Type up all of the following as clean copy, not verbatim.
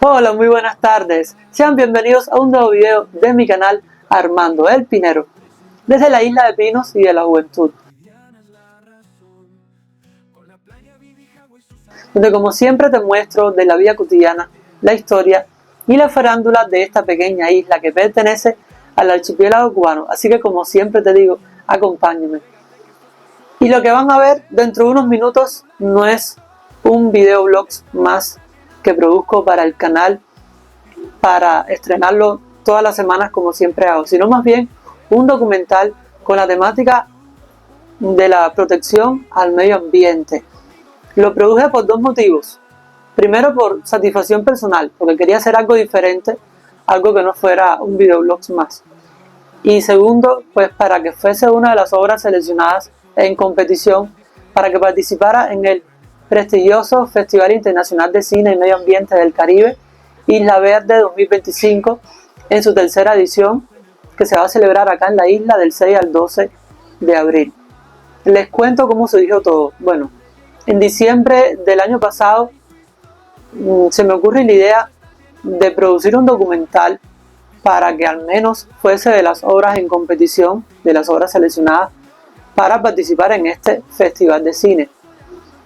Hola, muy buenas tardes. Sean bienvenidos a un nuevo video de mi canal Armando el Pinero, desde la isla de Pinos y de la Juventud, donde como siempre te muestro de la vida cotidiana, la historia y la farándula de esta pequeña isla que pertenece al archipiélago cubano. Así que como siempre te digo, acompáñame. Y lo que van a ver dentro de unos minutos no es un videoblog más que produzco para el canal para estrenarlo todas las semanas como siempre hago, sino más bien un documental con la temática de la protección al medio ambiente. Lo produje por dos motivos. Primero, por satisfacción personal, porque quería hacer algo diferente, algo que no fuera un videoblog más. Y segundo, pues para que fuese una de las obras seleccionadas en competición para que participara en el prestigioso Festival Internacional de Cine y Medio Ambiente del Caribe, Isla Verde 2025, en su tercera edición, que se va a celebrar acá en la isla del 6 al 12 de abril. Les cuento cómo se dio todo. Bueno, en diciembre del año pasado se me ocurre la idea de producir un documental para que al menos fuese de las obras en competición, de las obras seleccionadas para participar en este festival de cine.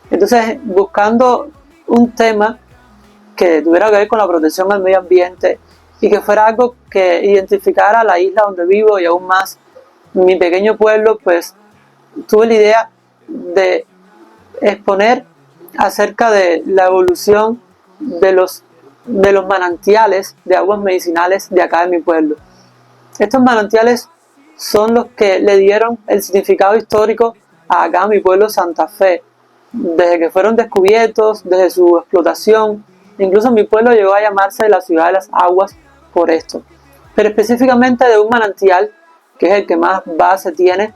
Entonces, buscando un tema que tuviera que ver con la protección al medio ambiente y que fuera algo que identificara la isla donde vivo y aún más mi pequeño pueblo, pues tuve la idea de exponer acerca de la evolución de los manantiales de aguas medicinales de acá de mi pueblo. Estos manantiales son los que le dieron el significado histórico a acá mi pueblo Santa Fe, desde que fueron descubiertos, desde su explotación. Incluso mi pueblo llegó a llamarse la ciudad de las aguas por esto, pero específicamente de un manantial que es el que más base tiene,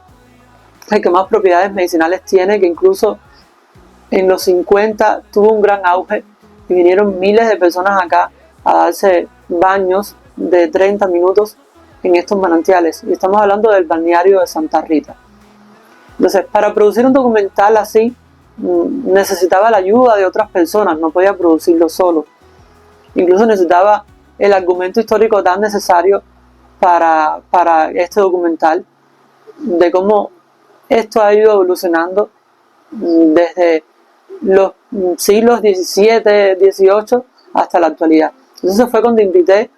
el que más propiedades medicinales tiene, que incluso en los 50 tuvo un gran auge y vinieron miles de personas acá a darse baños de 30 minutos en estos manantiales, y estamos hablando del balneario de Santa Rita. Entonces, para producir un documental así necesitaba la ayuda de otras personas, no podía producirlo solo. Incluso necesitaba el argumento histórico tan necesario para este documental, de cómo esto ha ido evolucionando desde los siglos XVII, XVIII hasta la actualidad. Entonces fue cuando invité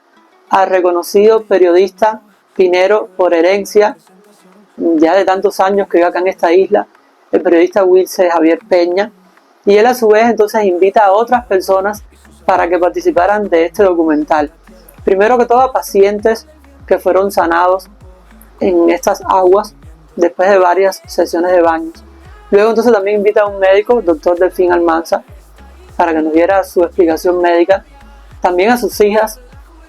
al reconocido periodista pinero por herencia, ya de tantos años que vive acá en esta isla, el periodista Wilce Javier Peña, y él a su vez entonces invita a otras personas para que participaran de este documental. Primero que todo a pacientes que fueron sanados en estas aguas después de varias sesiones de baños. Luego entonces también invita a un médico, el doctor Delfín Almanza, para que nos diera su explicación médica. También a sus hijas.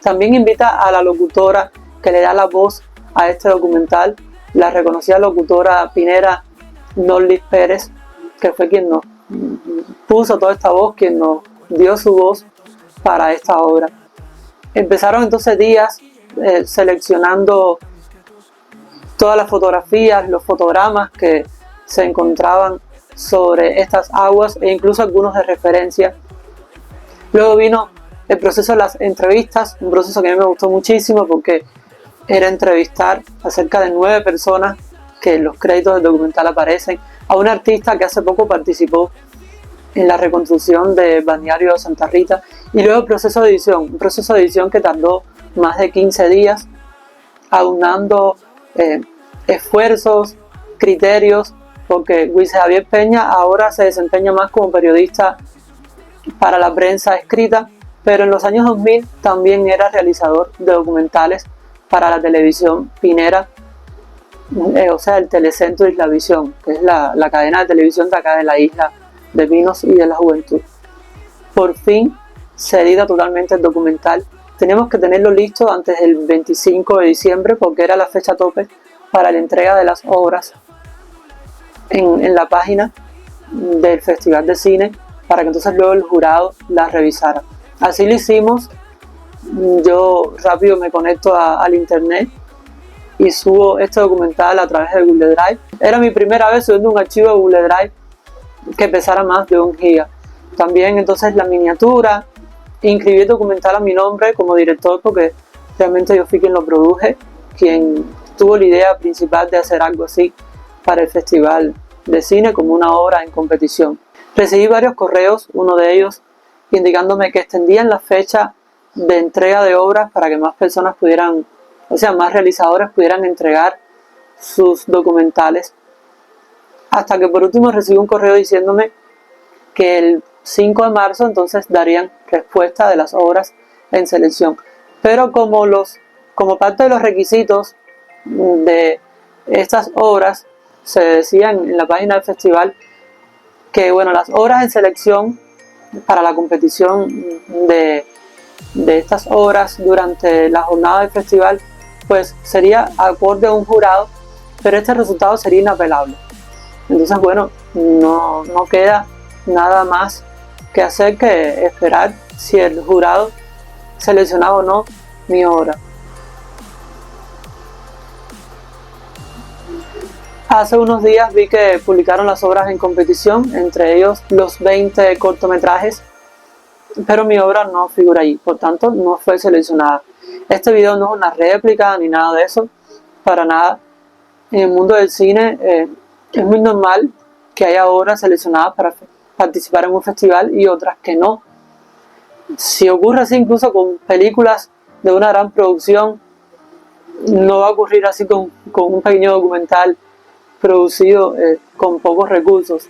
También invita a la locutora que le da la voz a este documental, la reconocida locutora pinera Norlis Pérez, que fue quien nos puso toda esta voz, quien nos dio su voz para esta obra. Empezaron entonces días seleccionando todas las fotografías, los fotogramas que se encontraban sobre estas aguas e incluso algunos de referencia. Luego vino el proceso de las entrevistas, un proceso que a mí me gustó muchísimo porque era entrevistar a cerca de 9 personas que en los créditos del documental aparecen, a un artista que hace poco participó en la reconstrucción del balneario de Santa Rita, y luego el proceso de edición, un proceso de edición que tardó más de 15 días, aunando esfuerzos, criterios, porque Wilce Javier Peña ahora se desempeña más como periodista para la prensa escrita, pero en los años 2000 también era realizador de documentales para la televisión pinera, o sea, el Telecentro Islavisión, que es la cadena de televisión de acá de la isla de Pinos y de la Juventud. Por fin se edita totalmente el documental. Tenemos que tenerlo listo antes del 25 de diciembre porque era la fecha tope para la entrega de las obras en la página del Festival de Cine, para que entonces luego el jurado las revisara. Así lo hicimos. Yo rápido me conecto al internet y subo este documental a través de Google Drive. Era mi primera vez subiendo un archivo de Google Drive que pesara más de 1 giga. También entonces la miniatura, inscribí el documental a mi nombre como director porque realmente yo fui quien lo produje, quien tuvo la idea principal de hacer algo así para el Festival de Cine como una obra en competición. Recibí varios correos, uno de ellos indicándome que extendían la fecha de entrega de obras para que más personas pudieran, o sea, más realizadores pudieran entregar sus documentales. Hasta que por último recibí un correo diciéndome que el 5 de marzo entonces darían respuesta de las obras en selección. Pero como parte de los requisitos de estas obras, se decía en la página del festival que bueno, las obras en selección para la competición de estas obras durante la jornada del festival, pues sería acorde a un jurado, pero este resultado sería inapelable. Entonces, bueno, no queda nada más que hacer que esperar si el jurado seleccionaba o no mi obra. Hace unos días vi que publicaron las obras en competición, entre ellos los 20 cortometrajes, pero mi obra no figura allí, por tanto no fue seleccionada. Este video no es una réplica ni nada de eso, para nada. En el mundo del cine es muy normal que haya obras seleccionadas para participar en un festival y otras que no. Si ocurre así incluso con películas de una gran producción, no va a ocurrir así con un pequeño documental producido con pocos recursos.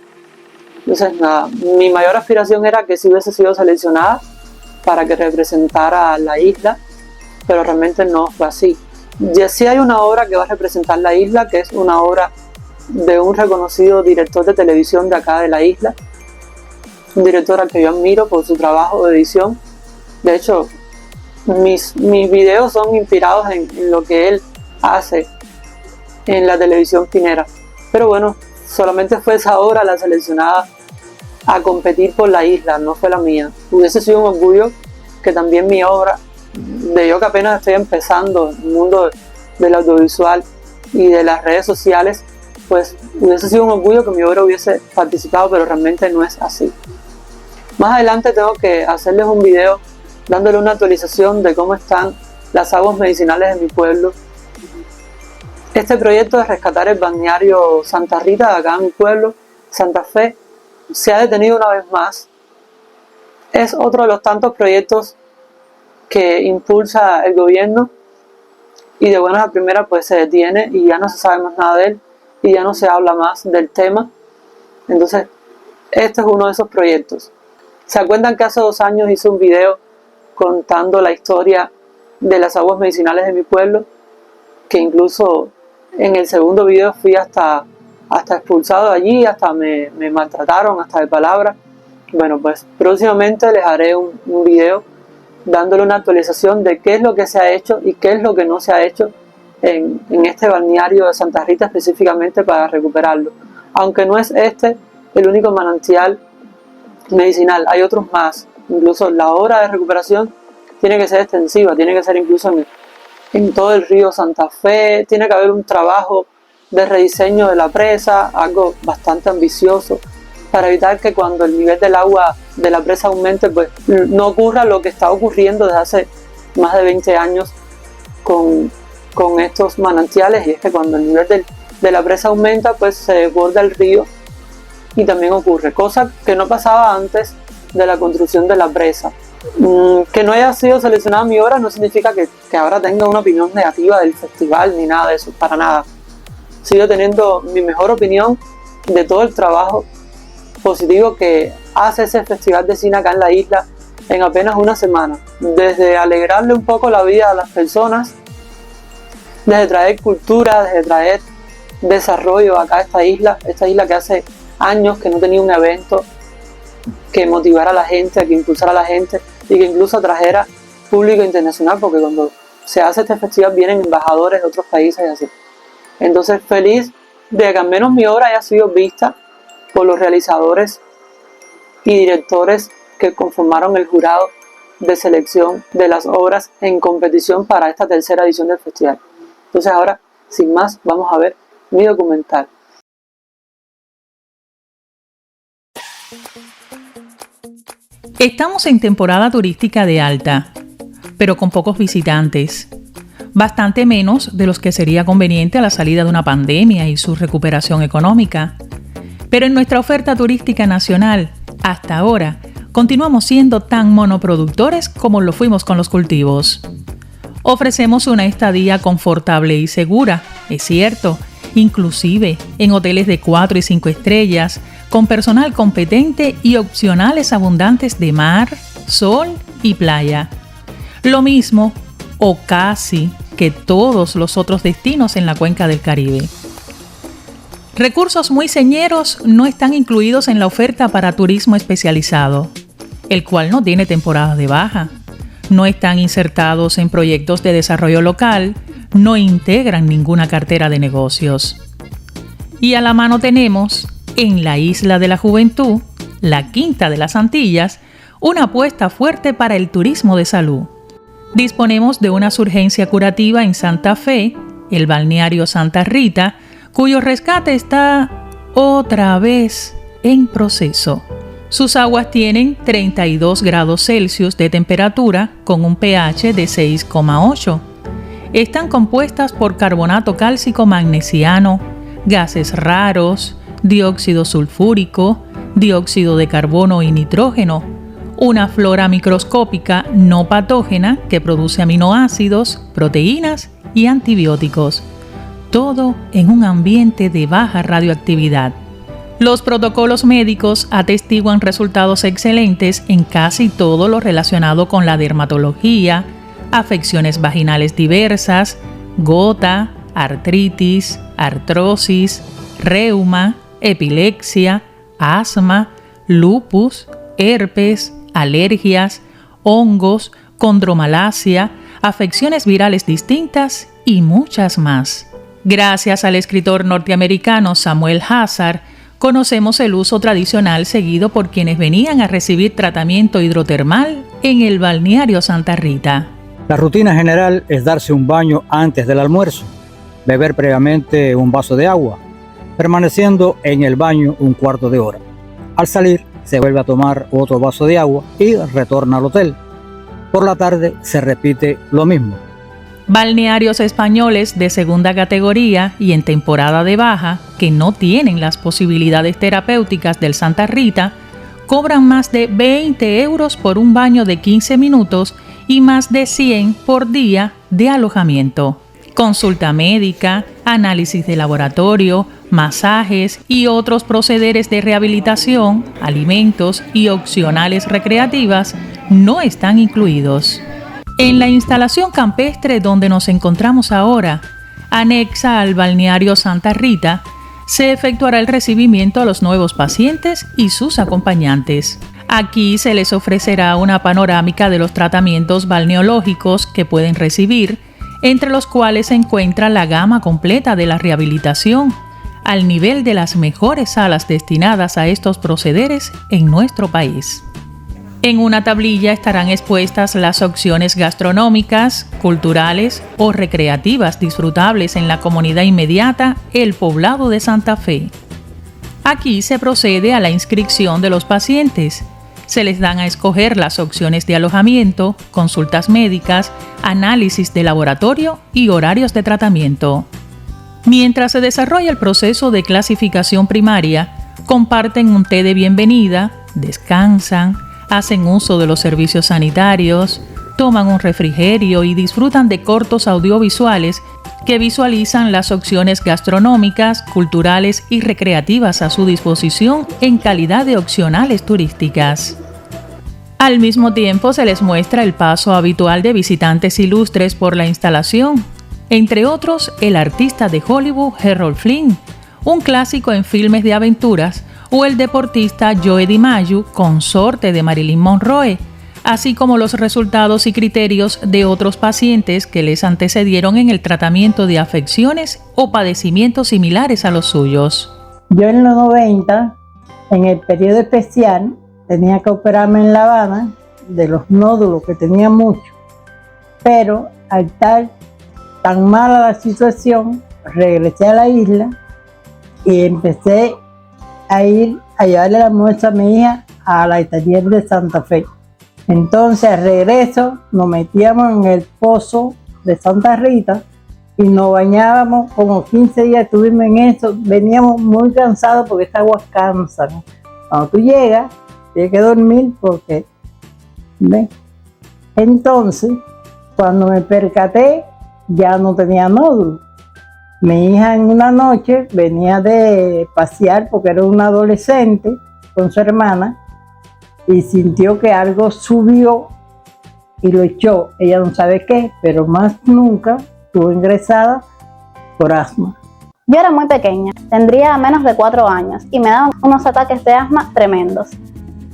Entonces nada, mi mayor aspiración era que si hubiese sido seleccionada para que representara a la isla, pero realmente no fue así. Ya sí hay una obra que va a representar la isla, que es una obra de un reconocido director de televisión de acá de la isla, un director al que yo admiro por su trabajo de edición. De hecho, mis videos son inspirados en lo que él hace en la televisión finera. Pero bueno, solamente fue esa obra la seleccionada a competir por la isla, no fue la mía. Hubiese sido un orgullo que también mi obra, de yo que apenas estoy empezando en el mundo del audiovisual y de las redes sociales, pues hubiese sido un orgullo que mi obra hubiese participado, pero realmente no es así. Más adelante tengo que hacerles un video dándole una actualización de cómo están las aguas medicinales de mi pueblo. Este proyecto de rescatar el balneario Santa Rita de acá en mi pueblo, Santa Fe, se ha detenido una vez más. Es otro de los tantos proyectos que impulsa el gobierno y de buenas a primeras pues se detiene y ya no se sabe más nada de él y ya no se habla más del tema. Entonces este es uno de esos proyectos. ¿Se acuerdan que hace 2 años hice un video contando la historia de las aguas medicinales de mi pueblo? Que incluso en el segundo video fui hasta expulsado de allí, hasta me maltrataron, hasta de palabras. Bueno, pues próximamente les haré un video dándole una actualización de qué es lo que se ha hecho y qué es lo que no se ha hecho en este balneario de Santa Rita específicamente para recuperarlo. Aunque no es este el único manantial medicinal, hay otros más. Incluso la obra de recuperación tiene que ser extensiva, tiene que ser incluso en todo el río Santa Fe, tiene que haber un trabajo de rediseño de la presa, algo bastante ambicioso, para evitar que cuando el nivel del agua de la presa aumente, pues no ocurra lo que está ocurriendo desde hace más de 20 años con estos manantiales, y es que cuando el nivel de la presa aumenta, pues se desborda el río y también ocurre, cosa que no pasaba antes de la construcción de la presa. Que no haya sido seleccionada mi obra no significa que ahora tenga una opinión negativa del festival ni nada de eso, para nada. Sigo teniendo mi mejor opinión de todo el trabajo positivo que hace ese festival de cine acá en la isla en apenas una semana. Desde alegrarle un poco la vida a las personas, desde traer cultura, desde traer desarrollo acá a esta isla que hace años que no tenía un evento que motivara a la gente, que impulsara a la gente y que incluso atrajera público internacional, porque cuando se hace este festival vienen embajadores de otros países y así. Entonces feliz de que al menos mi obra haya sido vista por los realizadores y directores que conformaron el jurado de selección de las obras en competición para esta tercera edición del festival. Entonces ahora, sin más, vamos a ver mi documental. Estamos en temporada turística de alta, pero con pocos visitantes, bastante menos de los que sería conveniente a la salida de una pandemia y su recuperación económica. Pero en nuestra oferta turística nacional, hasta ahora, continuamos siendo tan monoproductores como lo fuimos con los cultivos. Ofrecemos una estadía confortable y segura, es cierto, inclusive en hoteles de 4 y 5 estrellas, con personal competente y opcionales abundantes de mar, sol y playa. Lo mismo, o casi, que todos los otros destinos en la cuenca del Caribe. Recursos muy señeros no están incluidos en la oferta para turismo especializado, el cual no tiene temporada de baja. No están insertados en proyectos de desarrollo local, no integran ninguna cartera de negocios. Y a la mano tenemos, en la Isla de la Juventud, la Quinta de las Antillas, una apuesta fuerte para el turismo de salud. Disponemos de una surgencia curativa en Santa Fe, el balneario Santa Rita, cuyo rescate está otra vez en proceso. Sus aguas tienen 32 grados Celsius de temperatura con un pH de 6,8. Están compuestas por carbonato cálcico magnesiano, gases raros, dióxido sulfúrico, dióxido de carbono y nitrógeno, una flora microscópica no patógena que produce aminoácidos, proteínas y antibióticos. Todo en un ambiente de baja radioactividad. Los protocolos médicos atestiguan resultados excelentes en casi todo lo relacionado con la dermatología, afecciones vaginales diversas, gota, artritis, artrosis, reuma, epilepsia, asma, lupus, herpes, alergias, hongos, condromalacia, afecciones virales distintas y muchas más. Gracias al escritor norteamericano Samuel Hazard, conocemos el uso tradicional seguido por quienes venían a recibir tratamiento hidrotermal en el balneario Santa Rita. La rutina general es darse un baño antes del almuerzo, beber previamente un vaso de agua, permaneciendo en el baño un cuarto de hora. Al salir, se vuelve a tomar otro vaso de agua y retorna al hotel. Por la tarde se repite lo mismo. Balnearios españoles de segunda categoría y en temporada de baja, que no tienen las posibilidades terapéuticas del Santa Rita, cobran más de 20 euros por un baño de 15 minutos y más de 100 por día de alojamiento. Consulta médica, análisis de laboratorio, masajes y otros procederes de rehabilitación, alimentos y opcionales recreativas no están incluidos. En la instalación campestre donde nos encontramos ahora, anexa al balneario Santa Rita, se efectuará el recibimiento a los nuevos pacientes y sus acompañantes. Aquí se les ofrecerá una panorámica de los tratamientos balneológicos que pueden recibir, entre los cuales se encuentra la gama completa de la rehabilitación, al nivel de las mejores salas destinadas a estos procederes en nuestro país. En una tablilla estarán expuestas las opciones gastronómicas, culturales o recreativas disfrutables en la comunidad inmediata, el poblado de Santa Fe. Aquí se procede a la inscripción de los pacientes. Se les dan a escoger las opciones de alojamiento, consultas médicas, análisis de laboratorio y horarios de tratamiento. Mientras se desarrolla el proceso de clasificación primaria, comparten un té de bienvenida, descansan, hacen uso de los servicios sanitarios, toman un refrigerio y disfrutan de cortos audiovisuales que visualizan las opciones gastronómicas, culturales y recreativas a su disposición en calidad de opcionales turísticas. Al mismo tiempo se les muestra el paso habitual de visitantes ilustres por la instalación, entre otros el artista de Hollywood Errol Flynn, un clásico en filmes de aventuras, o el deportista Joe DiMaggio, consorte de Marilyn Monroe, así como los resultados y criterios de otros pacientes que les antecedieron en el tratamiento de afecciones o padecimientos similares a los suyos. Yo en los 90, en el periodo especial, tenía que operarme en La Habana de los nódulos, que tenía mucho, pero al estar tan mala la situación, regresé a la isla y empecé a ir a llevarle la muestra a mi hija a la Italier de Santa Fe. Entonces al regreso nos metíamos en el pozo de Santa Rita y nos bañábamos, como 15 días estuvimos en eso, veníamos muy cansados porque esta agua cansa, ¿no? Cuando tú llegas, tienes que dormir porque, ¿ves? Entonces, cuando me percaté, ya no tenía nódulo. Mi hija en una noche venía de pasear porque era una adolescente con su hermana y sintió que algo subió y lo echó. Ella no sabe qué, pero más nunca estuvo ingresada por asma. Yo era muy pequeña, tendría menos de 4 años y me daban unos ataques de asma tremendos.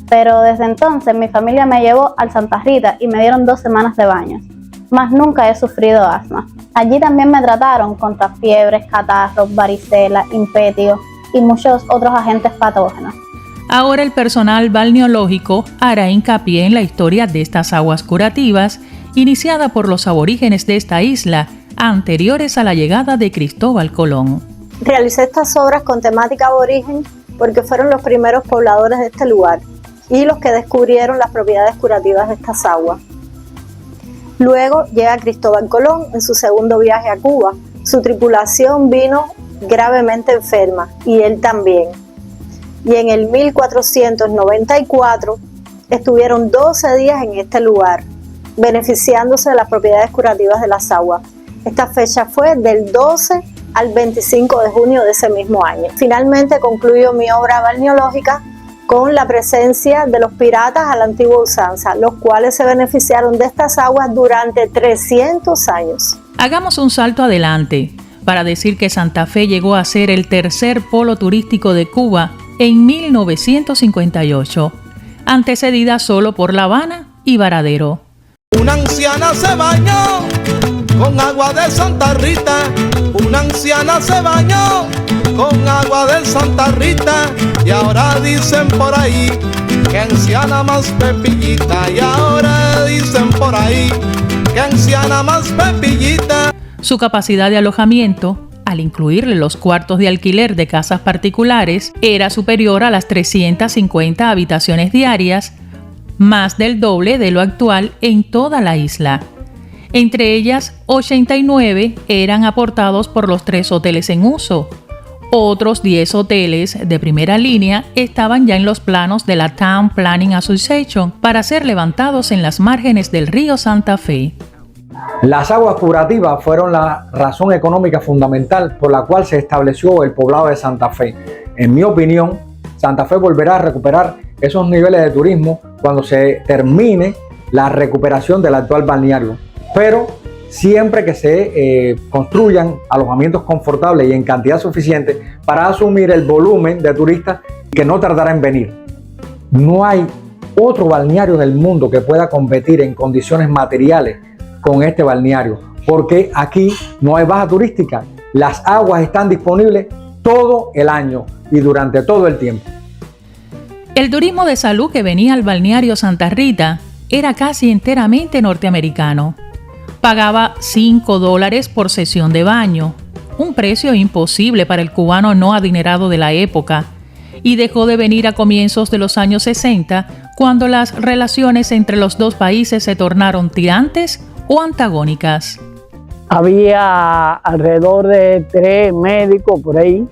Pero desde entonces mi familia me llevó al Santa Rita y me dieron 2 semanas de baños. Más nunca he sufrido asma. Allí también me trataron contra fiebres, catarros, varicela, impetio y muchos otros agentes patógenos. Ahora el personal balneológico hará hincapié en la historia de estas aguas curativas, iniciada por los aborígenes de esta isla, anteriores a la llegada de Cristóbal Colón. Realicé estas obras con temática aborigen porque fueron los primeros pobladores de este lugar y los que descubrieron las propiedades curativas de estas aguas. Luego llega Cristóbal Colón en su segundo viaje a Cuba. Su tripulación vino gravemente enferma y él también. Y en el 1494 estuvieron 12 días en este lugar, beneficiándose de las propiedades curativas de las aguas. Esta fecha fue del 12 al 25 de junio de ese mismo año. Finalmente concluyo mi obra balneológica con la presencia de los piratas a la antigua usanza, los cuales se beneficiaron de estas aguas durante 300 años. Hagamos un salto adelante para decir que Santa Fe llegó a ser el tercer polo turístico de Cuba en 1958, antecedida solo por La Habana y Varadero. Una anciana se bañó con agua de Santa Rita, una anciana se bañó con agua de Santa Rita, y ahora dicen por ahí que anciana más pepillita, y ahora dicen por ahí que anciana más pepillita. Su capacidad de alojamiento, al incluirle los cuartos de alquiler de casas particulares, era superior a las 350 habitaciones diarias, más del doble de lo actual en toda la isla. Entre ellas, 89 eran aportados por los 3 hoteles en uso. Otros 10 hoteles de primera línea estaban ya en los planos de la Town Planning Association para ser levantados en las márgenes del río Santa Fe. Las aguas curativas fueron la razón económica fundamental por la cual se estableció el poblado de Santa Fe. En mi opinión, Santa Fe volverá a recuperar esos niveles de turismo cuando se termine la recuperación del actual balneario, pero siempre que se construyan alojamientos confortables y en cantidad suficiente para asumir el volumen de turistas que no tardará en venir. No hay otro balneario del mundo que pueda competir en condiciones materiales con este balneario, porque aquí no hay baja turística. Las aguas están disponibles todo el año y durante todo el tiempo. El turismo de salud que venía al balneario Santa Rita era casi enteramente norteamericano. Pagaba $5 por sesión de baño, un precio imposible para el cubano no adinerado de la época, y dejó de venir a comienzos de los años 60, cuando las relaciones entre los dos países se tornaron tirantes o antagónicas. Había alrededor de 3 médicos por ahí,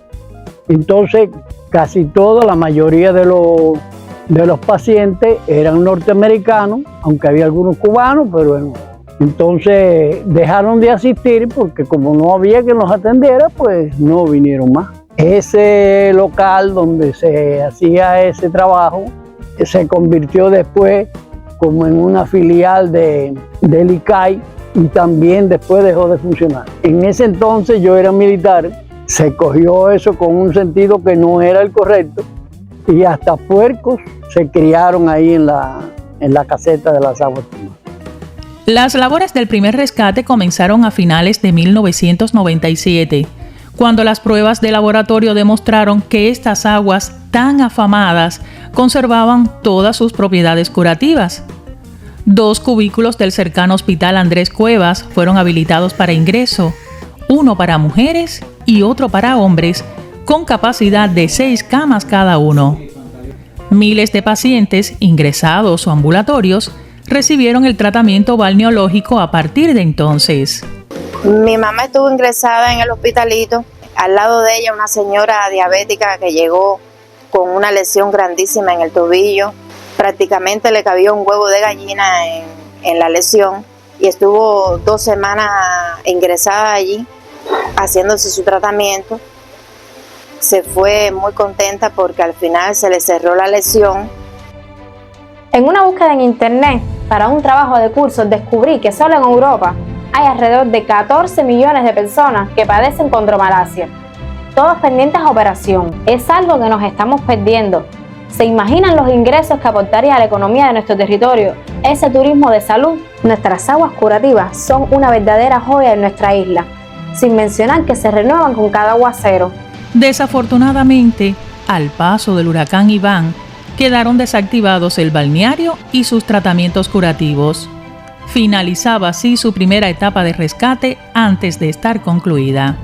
entonces casi toda la mayoría de los pacientes eran norteamericanos, aunque había algunos cubanos, pero bueno. Entonces dejaron de asistir porque como no había quien los atendiera, pues no vinieron más. Ese local donde se hacía ese trabajo se convirtió después como en una filial del ICAI y también después dejó de funcionar. En ese entonces yo era militar, se cogió eso con un sentido que no era el correcto y hasta puercos se criaron ahí en la caseta de las aguas. Las labores del primer rescate comenzaron a finales de 1997, cuando las pruebas de laboratorio demostraron que estas aguas tan afamadas conservaban todas sus propiedades curativas. 2 cubículos del cercano Hospital Andrés Cuevas fueron habilitados para ingreso, uno para mujeres y otro para hombres, con capacidad de 6 camas cada uno. Miles de pacientes, ingresados o ambulatorios, recibieron el tratamiento balneológico a partir de entonces. Mi mamá estuvo ingresada en el hospitalito. Al lado de ella una señora diabética que llegó con una lesión grandísima en el tobillo. Prácticamente le cabía un huevo de gallina en la lesión y estuvo 2 semanas ingresada allí haciéndose su tratamiento. Se fue muy contenta porque al final se le cerró la lesión. En una búsqueda en internet para un trabajo de curso descubrí que solo en Europa hay alrededor de 14 millones de personas que padecen condromalacia, todos pendientes a operación. Es algo que nos estamos perdiendo. ¿Se imaginan los ingresos que aportaría a la economía de nuestro territorio ese turismo de salud? Nuestras aguas curativas son una verdadera joya en nuestra isla, sin mencionar que se renuevan con cada aguacero. Desafortunadamente, al paso del huracán Iván, quedaron desactivados el balneario y sus tratamientos curativos. Finalizaba así su primera etapa de rescate antes de estar concluida.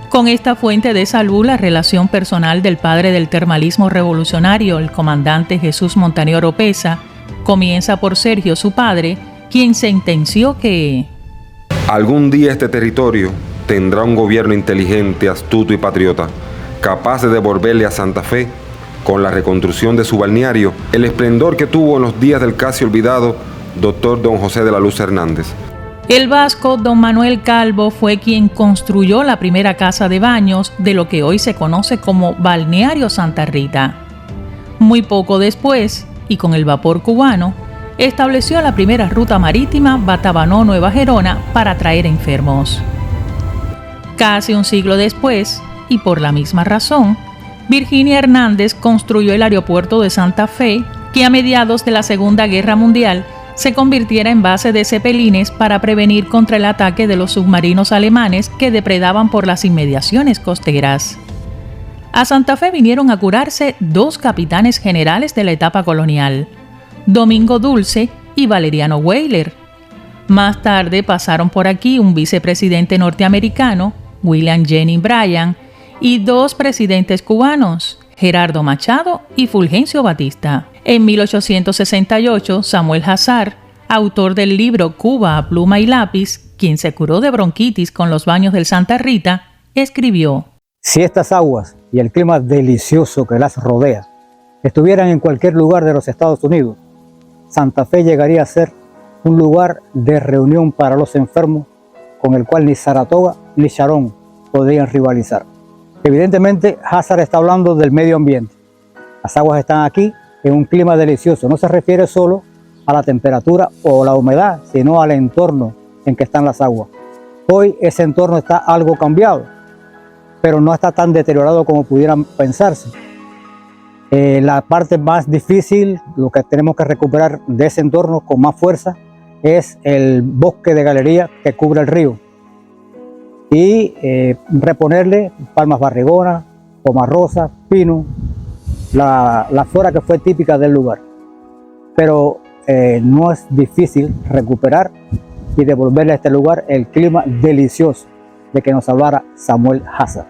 Con esta fuente de salud, la relación personal del padre del termalismo revolucionario, el comandante Jesús Montañor Oropeza, comienza por Sergio, su padre, quien sentenció que algún día este territorio tendrá un gobierno inteligente, astuto y patriota, capaz de devolverle a Santa Fe, con la reconstrucción de su balneario, el esplendor que tuvo en los días del casi olvidado Dr. Don José de la Luz Hernández. El vasco Don Manuel Calvo fue quien construyó la primera casa de baños de lo que hoy se conoce como Balneario Santa Rita. Muy poco después, y con el vapor cubano, estableció la primera ruta marítima Batabanó-Nueva Gerona para traer enfermos. Casi un siglo después, y por la misma razón, Virginia Hernández construyó el aeropuerto de Santa Fe, que a mediados de la Segunda Guerra Mundial se convirtiera en base de cepelines para prevenir contra el ataque de los submarinos alemanes que depredaban por las inmediaciones costeras. A Santa Fe vinieron a curarse 2 capitanes generales de la etapa colonial, Domingo Dulce y Valeriano Weyler. Más tarde pasaron por aquí un vicepresidente norteamericano, William Jennings Bryan, y 2 presidentes cubanos, Gerardo Machado y Fulgencio Batista. En 1868, Samuel Hazard, autor del libro Cuba a pluma y lápiz, quien se curó de bronquitis con los baños del Santa Rita, escribió: Si estas aguas y el clima delicioso que las rodea estuvieran en cualquier lugar de los Estados Unidos, Santa Fe llegaría a ser un lugar de reunión para los enfermos con el cual ni Saratoga ni Sharon podrían rivalizar. Evidentemente, Hazard está hablando del medio ambiente. Las aguas están aquí en un clima delicioso. No se refiere solo a la temperatura o la humedad, sino al entorno en que están las aguas. Hoy ese entorno está algo cambiado, pero no está tan deteriorado como pudieran pensarse. La parte más difícil, lo que tenemos que recuperar de ese entorno con más fuerza, es el bosque de galería que cubre el río. Y reponerle palmas barrigonas, pomarrosa, pino, la flora que fue típica del lugar. Pero no es difícil recuperar y devolverle a este lugar el clima delicioso de que nos hablara Samuel Hazard.